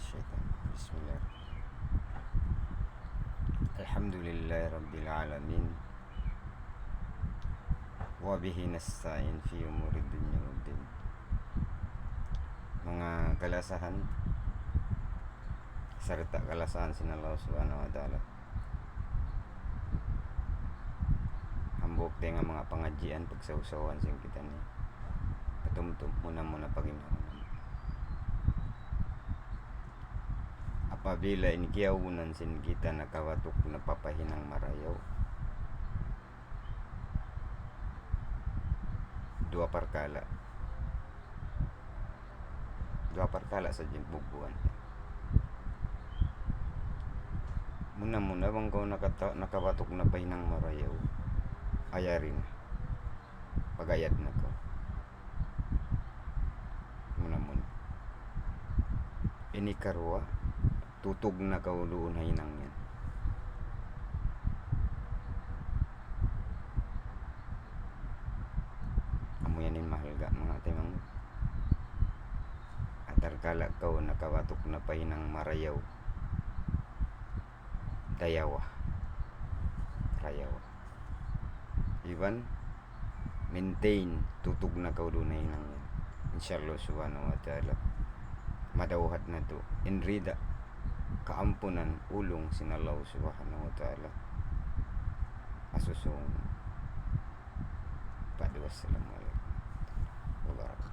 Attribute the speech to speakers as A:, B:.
A: الشيطان. بسم الله. الحمد لله رب العالمين وبه nasta'in fi umuri dunya waddin. Mga kalasahan serta kalasahan sinallahu subhanahu wa ta'ala, hambok tayo nga mga pangajian pagsausawan sing kita ni patumtum muna Panginoon. Apabila inikiaunan sin kita nakawatok na papahinang marayaw, dua parkala sa jimbubuan. Muna bang kau nakawatok na pahinang marayaw, ayarin pagayat na ko muna ini karwa tutug na kauluon hinang yan. Amo yanin mahalga mga timang atarkala kau nakawatok na pahinang marayaw, dayawa rayawa iban maintain tutug na kauluon hinang yan. Insyaallah subhanahu wa ta'ala madawhat na to inrida kaampunan ulong sinallahu subhanahu wa ta'ala asusong. Wassalamualaikum warahmatullahi wabarakatuh.